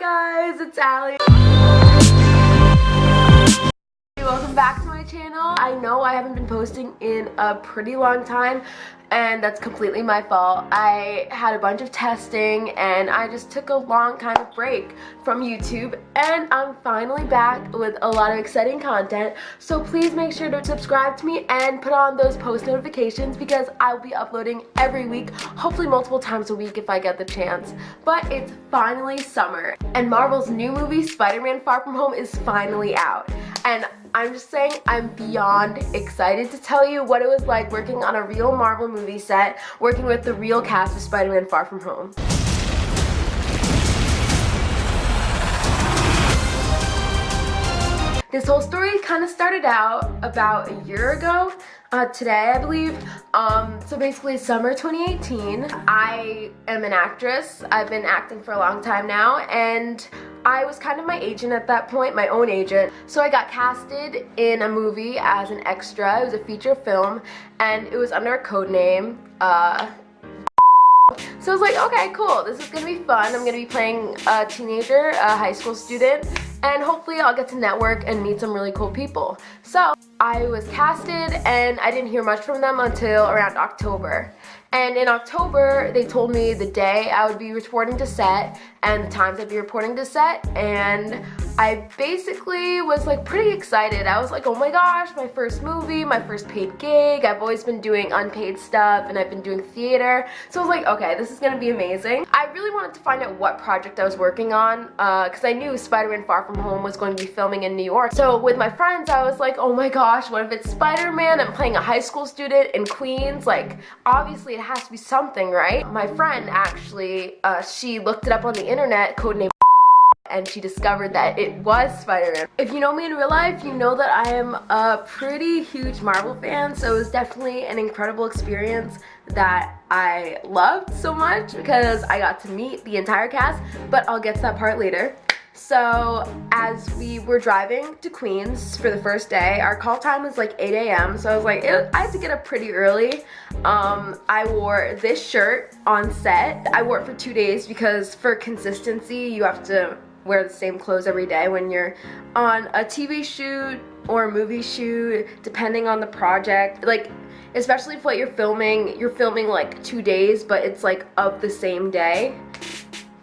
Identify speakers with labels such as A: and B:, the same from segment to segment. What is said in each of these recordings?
A: guys, it's Allie. Welcome back to my channel. I know I haven't been posting in a pretty long time, and that's completely my fault. I had a bunch of testing and I just took a long kind of break from YouTube, and I'm finally back with a lot of exciting content. So please make sure to subscribe to me and put on those post notifications because I'll be uploading every week, hopefully multiple times a week if I get the chance. But it's finally summer and Marvel's new movie Spider-Man Far From Home is finally out, and I'm just saying I'm beyond excited to tell you what it was like working on a real Marvel movie set, working with the real cast of Spider-Man Far From Home. This whole story kind of started out about a year ago, today I believe. So basically summer 2018, I am an actress. I've been acting for a long time now, and I was kind of my agent at that point, my own agent. So I got casted in a movie as an extra. It was a feature film, and it was under a code name. So I was like, okay, cool, this is gonna be fun. I'm gonna be playing a teenager, a high school student, and hopefully I'll get to network and meet some really cool people. So I was casted, and I didn't hear much from them until around October. And in October, they told me the day I would be reporting to set and the times I'd be reporting to set, and I basically was like pretty excited. I was like, oh my gosh, my first movie, my first paid gig. I've always been doing unpaid stuff and I've been doing theater. So I was like, okay, this is gonna be amazing. I really wanted to find out what project I was working on because I knew Spider-Man Far From Home was going to be filming in New York. So with my friends, I was like, oh my gosh, what if it's Spider-Man? I'm playing a high school student in Queens. Like, obviously it has to be something, right? My friend actually, she looked it up on the internet, codename, and she discovered that it was Spider-Man. If you know me in real life, you know that I am a pretty huge Marvel fan, so it was definitely an incredible experience that I loved so much because I got to meet the entire cast, but I'll get to that part later. So as we were driving to Queens for the first day, our call time was like 8 a.m. So I was like, I had to get up pretty early. I wore this shirt on set. I wore it for 2 days because for consistency, you have to wear the same clothes every day when you're on a TV shoot or a movie shoot, depending on the project. Like, especially if what you're filming like 2 days, but it's like of the same day,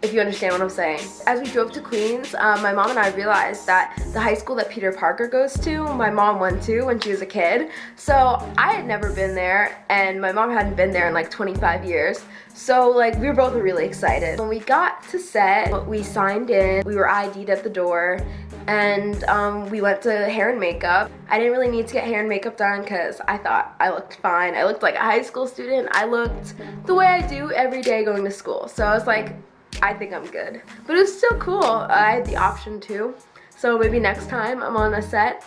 A: if you understand what I'm saying. As we drove to Queens, my mom and I realized that the high school that Peter Parker goes to, my mom went to when she was a kid. So I had never been there, and my mom hadn't been there in like 25 years. So like we were both really excited. When we got to set, we signed in, we were ID'd at the door, and we went to hair and makeup. I didn't really need to get hair and makeup done because I thought I looked fine. I looked like a high school student. I looked the way I do every day going to school. So I was like, I think I'm good. But it was still cool. I had the option to. So maybe next time I'm on a set,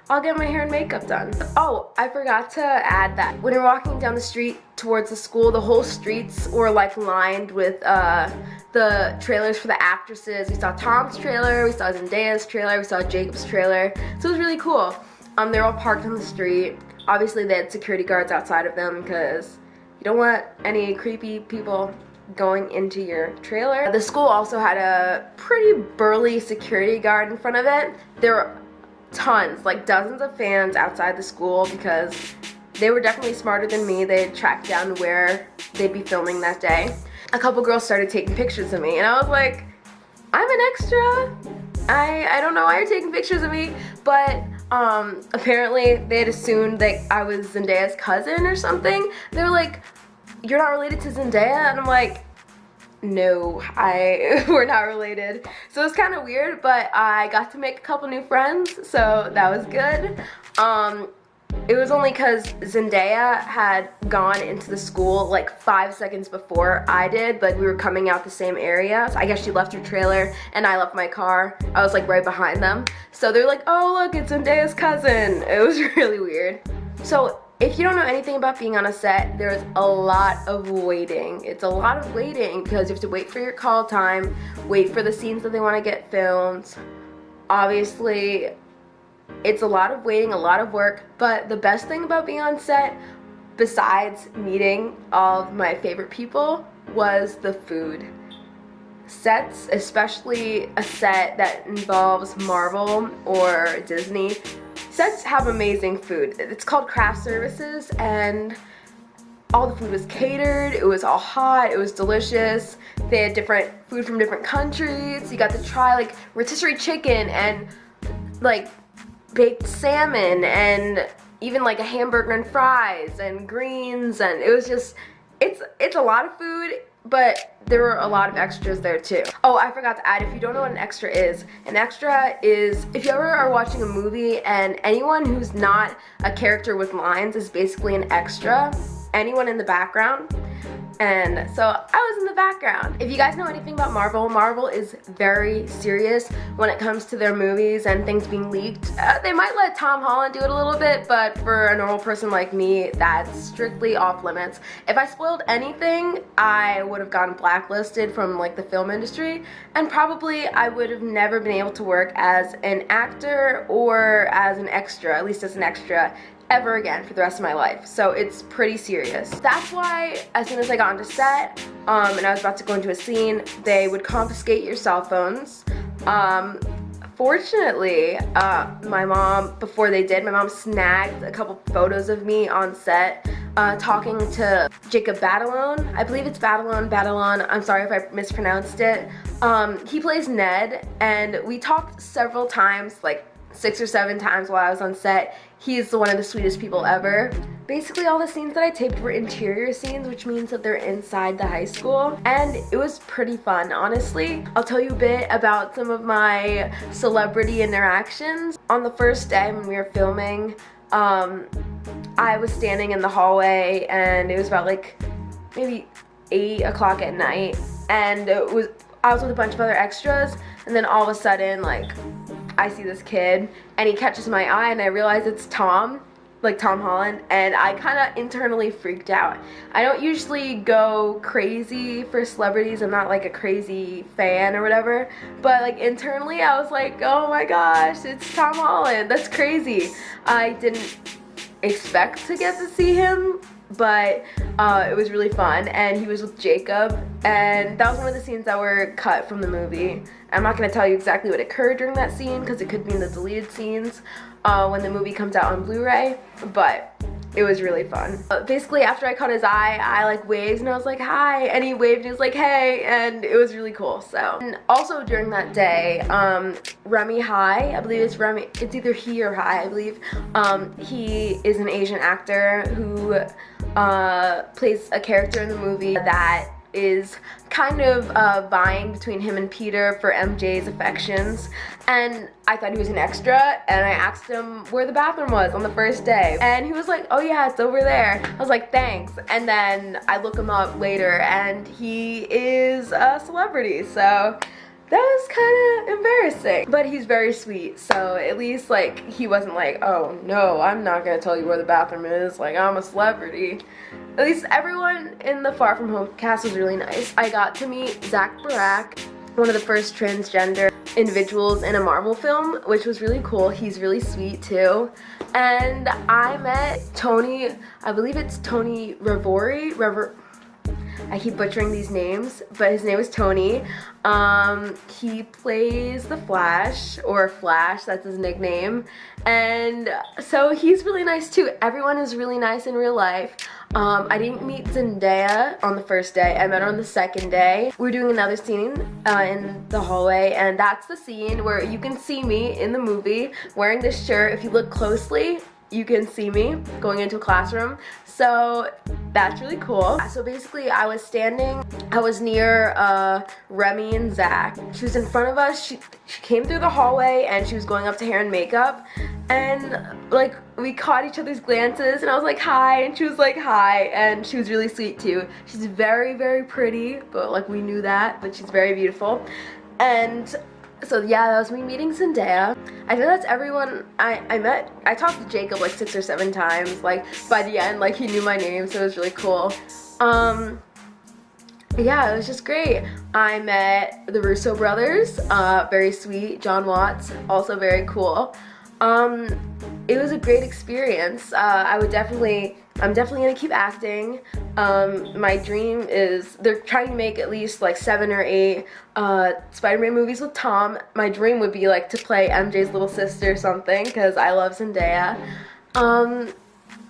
A: I'll get my hair and makeup done. Oh, I forgot to add that when you're walking down the street towards the school, the whole streets were like lined with the trailers for the actresses. We saw Tom's trailer, we saw Zendaya's trailer, we saw Jacob's trailer. So it was really cool. They're all parked on the street. Obviously they had security guards outside of them because you don't want any creepy people going into your trailer. The school also had a pretty burly security guard in front of it. There were tons, like dozens of fans outside the school because they were definitely smarter than me. They had tracked down where they'd be filming that day. A couple girls started taking pictures of me, and I was like, I'm an extra. I don't know why you're taking pictures of me, but apparently they had assumed that I was Zendaya's cousin or something. They were like, you're not related to Zendaya? And I'm like, no, we're not related. So it was kind of weird, but I got to make a couple new friends, so that was good. It was only because Zendaya had gone into the school like 5 seconds before I did. Like, we were coming out the same area. So I guess she left her trailer and I left my car. I was like right behind them. So they're like, oh look, it's Zendaya's cousin. It was really weird. So if you don't know anything about being on a set, there's a lot of waiting. It's a lot of waiting because you have to wait for your call time, wait for the scenes that they want to get filmed. Obviously, it's a lot of waiting, a lot of work, but the best thing about being on set, besides meeting all of my favorite people, was the food. sets, especially a set that involves Marvel or Disney, sets have amazing food. It's called craft services, and all the food was catered, it was all hot, it was delicious. They had different food from different countries. You got to try like rotisserie chicken and like baked salmon and even like a hamburger and fries and greens, and it was just, it's a lot of food, but there were a lot of extras there too. Oh, I forgot to add, if you don't know what an extra is if you ever are watching a movie and anyone who's not a character with lines is basically an extra, anyone in the background. And so I was in the background. If you guys know anything about Marvel, Marvel is very serious when it comes to their movies and things being leaked. They might let Tom Holland do it a little bit, but for a normal person like me, that's strictly off limits. If I spoiled anything, I would have gotten blacklisted from like the film industry, and probably I would have never been able to work as an actor or as an extra, at least as an extra, ever again for the rest of my life. So it's pretty serious. That's why as soon as I got onto set and I was about to go into a scene, they would confiscate your cell phones. Fortunately, my mom snagged a couple photos of me on set talking to Jacob Batalon. I believe it's Batalon. I'm sorry if I mispronounced it. He plays Ned, and we talked several times, like 6 or 7 times while I was on set. He's one of the sweetest people ever. Basically all the scenes that I taped were interior scenes, which means that they're inside the high school, and it was pretty fun, honestly. I'll tell you a bit about some of my celebrity interactions. On the first day when we were filming, I was standing in the hallway, and it was about like maybe 8 o'clock at night, and I was with a bunch of other extras, and then all of a sudden, like, I see this kid and he catches my eye, and I realize it's Tom, like Tom Holland, and I kind of internally freaked out. I don't usually go crazy for celebrities. I'm not like a crazy fan or whatever, but like internally I was like, oh my gosh, it's Tom Holland. That's crazy. I didn't expect to get to see him, but it was really fun, and he was with Jacob, and that was one of the scenes that were cut from the movie. I'm not going to tell you exactly what occurred during that scene because it could be in the deleted scenes when the movie comes out on Blu-ray, but it was really fun. Basically, after I caught his eye, I like waved and I was like, hi, and he waved and he was like, hey, and it was really cool. So, and also during that day, Remy High, I believe it's Remy, it's either he or High, I believe, he is an Asian actor who plays a character in the movie that is kind of vying between him and Peter for MJ's affections, and I thought he was an extra, and I asked him where the bathroom was on the first day, and he was like, oh yeah, it's over there. I was like, thanks. And then I look him up later, and he is a celebrity, so that was kind of embarrassing, but he's very sweet, so at least like he wasn't like, oh no, I'm not gonna tell you where the bathroom is, like I'm a celebrity. At least everyone in the Far From Home cast was really nice. I got to meet Zach Barak, one of the first transgender individuals in a Marvel film, which was really cool. He's really sweet too. And I met Tony, I believe it's Tony Revori, I keep butchering these names, but his name is Tony. He plays the Flash, or Flash, that's his nickname. And so he's really nice too. Everyone is really nice in real life. I didn't meet Zendaya on the first day. I met her on the second day. We're doing another scene in the hallway, and that's the scene where you can see me in the movie wearing this shirt. If you look closely, you can see me going into a classroom, so that's really cool. So basically I was near Remy and Zach. She was in front of us. She came through the hallway and she was going up to hair and makeup, and like we caught each other's glances, and I was like hi, and she was like hi, and she was really sweet too. She's very, very pretty, but like we knew that, but she's very beautiful. And so yeah, that was me meeting Zendaya. I think that's everyone I met. I talked to Jacob like 6 or 7 times. Like by the end, like he knew my name, so it was really cool. Yeah, it was just great. I met the Russo brothers, very sweet. John Watts, also very cool. Um, it was a great experience. I'm definitely gonna keep acting. My dream is, they're trying to make at least like 7 or 8 Spider-Man movies with Tom. My dream would be like to play MJ's little sister or something, because I love Zendaya.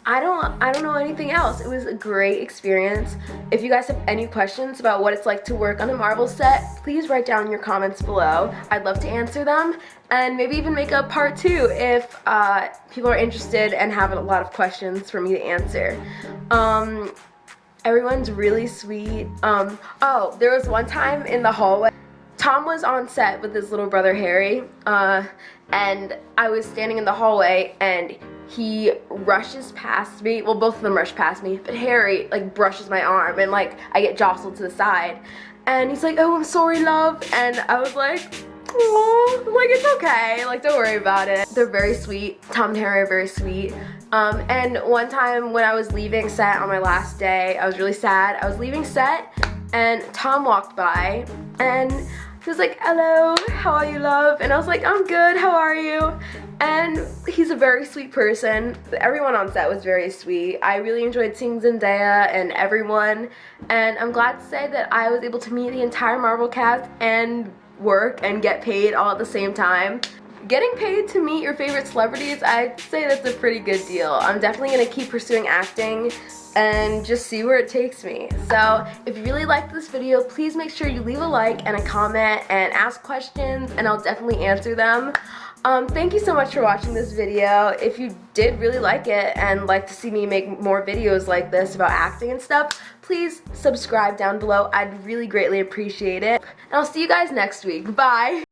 A: I don't know anything else. It was a great experience. If you guys have any questions about what it's like to work on a Marvel set, please write down in your comments below. I'd love to answer them, and maybe even make a part 2 if people are interested and have a lot of questions for me to answer. Everyone's really sweet. Oh, there was one time in the hallway, Tom was on set with his little brother Harry, and I was standing in the hallway, and he rushes past me. Well, both of them rush past me, but Harry like brushes my arm, and like I get jostled to the side, and he's like, "Oh, I'm sorry, love," and I was like, "Oh, like it's okay, like don't worry about it." They're very sweet. Tom and Harry are very sweet. And one time when I was leaving set on my last day, I was really sad. I was leaving set, and Tom walked by, and he was like, "Hello, how are you, love?" And I was like, "I'm good, how are you?" And he's a very sweet person. Everyone on set was very sweet. I really enjoyed seeing Zendaya and everyone, and I'm glad to say that I was able to meet the entire Marvel cast and work and get paid all at the same time. Getting paid to meet your favorite celebrities, I'd say that's a pretty good deal. I'm definitely gonna keep pursuing acting and just see where it takes me. So if you really liked this video, please make sure you leave a like and a comment and ask questions, and I'll definitely answer them. Thank you so much for watching this video. If you did really like it and like to see me make more videos like this about acting and stuff, please subscribe down below. I'd really greatly appreciate it. And I'll see you guys next week. Bye!